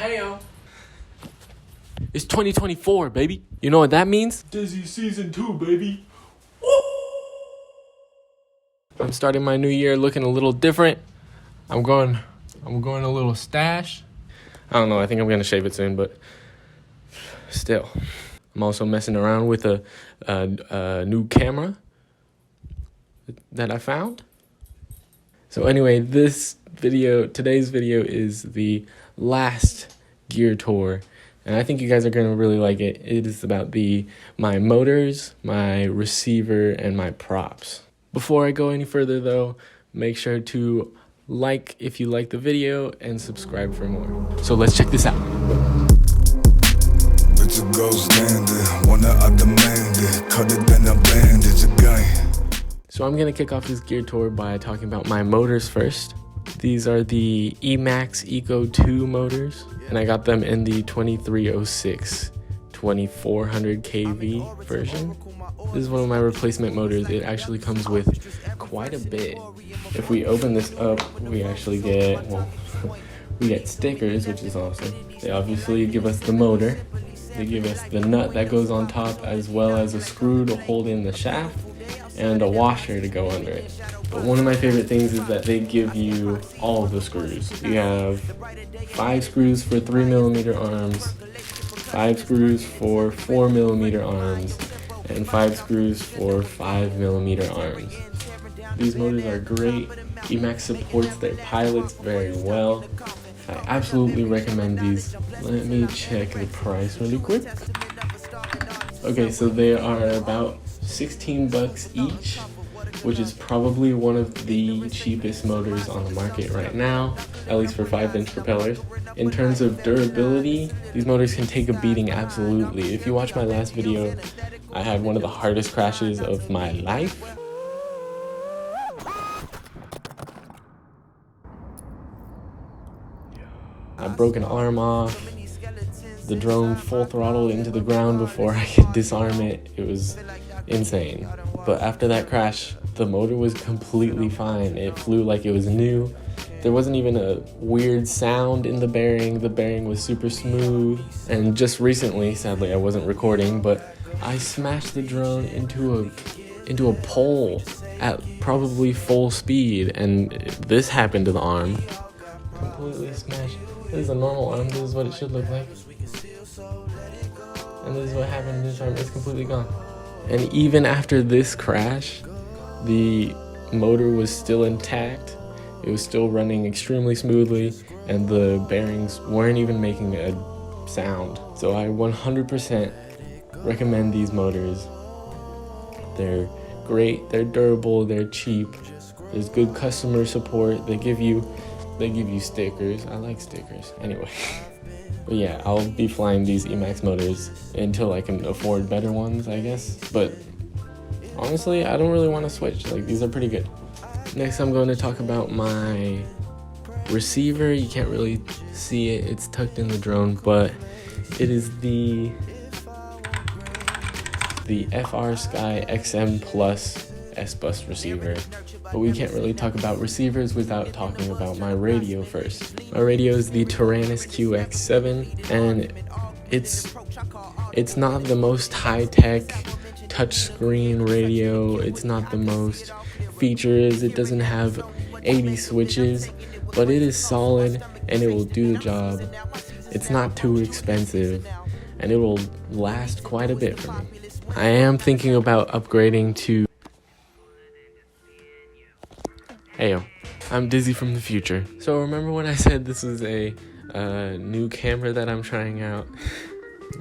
Heyo. It's 2024, baby. You know what that means? Dizzy Season 2, baby. I'm starting my new year looking a little different. I'm going a little stash. I don't know, I think I'm gonna shave it soon, but still. I'm also messing around with a new camera that I found. So anyway, today's video is the last gear tour, and I think you guys are gonna really like it. It is about my motors, my receiver, and my props. Before I go any further though, make sure to like if you like the video and subscribe for more. So let's check this out. Bitch, go standing, wanna I demand it, cut it then a bandage again. So I'm gonna kick off this gear tour by talking about my motors first. These are the Emax Eco2 motors, and I got them in the 2306 2400 kV version. This is one of my replacement motors. It actually comes with quite a bit. If we open this up, we actually get, we get stickers, which is awesome. They obviously give us the motor. They give us the nut that goes on top, as well as a screw to hold in the shaft and a washer to go under it. But one of my favorite things is that they give you all of the screws. You have 5 screws for 3mm arms, 5 screws for 4mm arms, and 5 screws for 5mm arms. These motors are great. Emax supports their pilots very well. I absolutely recommend these. Let me check the price really quick. Okay, so they are about 16 bucks each, which is probably one of the cheapest motors on the market right now, at least for 5-inch propellers. In terms of durability, these motors can take a beating absolutely. If you watch my last video, I had one of the hardest crashes of my life. I broke an arm off. The drone full throttled into the ground before I could disarm it. It was insane. But after that crash, the motor was completely fine. It flew like it was new. There wasn't even a weird sound in the bearing. The bearing was super smooth. And just recently, sadly I wasn't recording, but I smashed the drone into a pole at probably full speed, and this happened to the arm. Completely smashed. This is a normal arm. This is what it should look like. And this is what happened to this arm. It's completely gone. And even after this crash, the motor was still intact. It was still running extremely smoothly, and the bearings weren't even making a sound. So I 100% recommend these motors. They're great, they're durable, they're cheap. There's good customer support. They give you stickers. I like stickers. Anyway. But yeah, I'll be flying these Emax motors until I can afford better ones, I guess. But honestly, I don't really want to switch. Like, these are pretty good. Next, I'm going to talk about my receiver. You can't really see it. It's tucked in the drone, but it is the FrSky XM Plus S-Bus receiver. But we can't really talk about receivers without talking about my radio first. My radio is the Taranis QX7, and it's not the most high-tech touchscreen radio. It's not the most features. It doesn't have 80 switches, but it is solid and it will do the job. It's not too expensive, and it will last quite a bit for me. I am thinking about upgrading to... Heyo, I'm Dizzy from the future. So remember when I said this was a new camera that I'm trying out?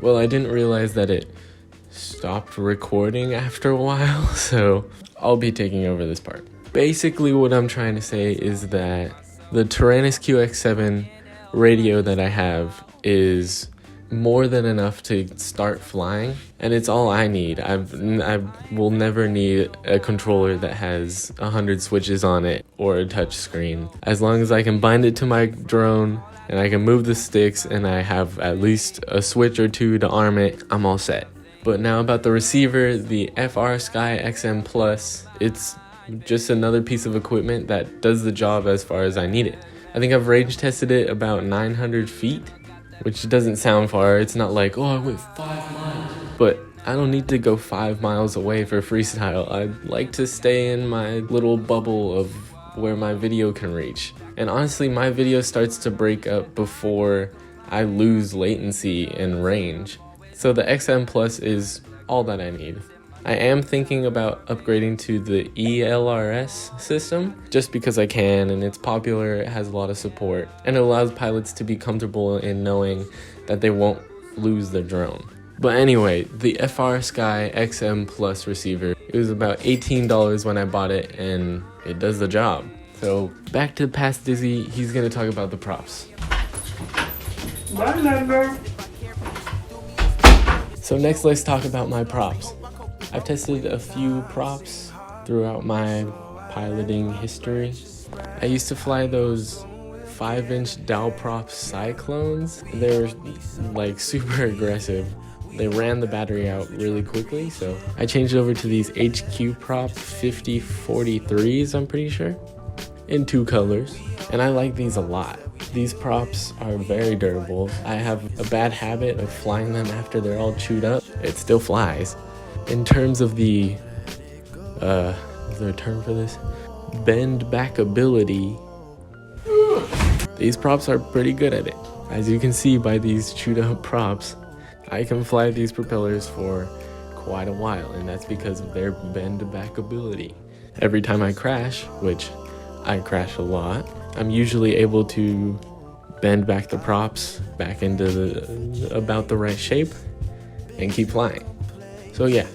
Well, I didn't realize that it stopped recording after a while, so I'll be taking over this part. Basically, what I'm trying to say is that the Taranis QX7 radio that I have is more than enough to start flying, and it's all I need. I will never need a controller that has 100 switches on it or a touch screen. As long as I can bind it to my drone and I can move the sticks and I have at least a switch or two to arm it, I'm all set. But now about the receiver, the FrSky XM Plus, it's just another piece of equipment that does the job as far as I need it. I think I've range tested it about 900 feet, which doesn't sound far. It's not like, oh, I went 5 miles. But I don't need to go 5 miles away for freestyle. I like to stay in my little bubble of where my video can reach. And honestly, my video starts to break up before I lose latency and range. So the XM Plus is all that I need. I am thinking about upgrading to the ELRS system just because I can, and it's popular, it has a lot of support, and it allows pilots to be comfortable in knowing that they won't lose their drone. But anyway, the FrSky XM Plus receiver, it was about $18 when I bought it, and it does the job. So back to Past Dizzy, he's gonna talk about the props. So next, let's talk about my props. I've tested a few props throughout my piloting history. I used to fly those 5-inch Dow Prop Cyclones. They're like super aggressive. They ran the battery out really quickly, so I changed over to these HQ Prop 5043s, I'm pretty sure, in 2 colors, and I like these a lot. These props are very durable. I have a bad habit of flying them after they're all chewed up. It still flies. In terms of the, is there a term for this? Bend back ability. These props are pretty good at it. As you can see by these chewed up props, I can fly these propellers for quite a while, and that's because of their bend back ability. Every time I crash, which I crash a lot, I'm usually able to bend back the props back into about the right shape and keep flying. So yeah,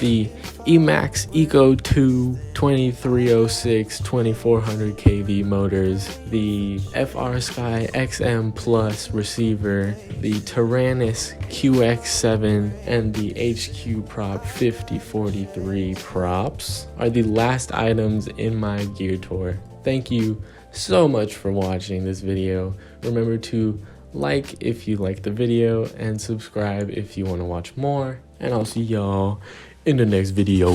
the Emax Eco2 2306 2400 kV motors, the FrSky XM Plus receiver, the Tyrannus QX7, and the HQ Prop 5043 props are the last items in my gear tour. Thank you so much for watching this video. Remember to like if you like the video and subscribe if you want to watch more, and I'll see y'all in the next video.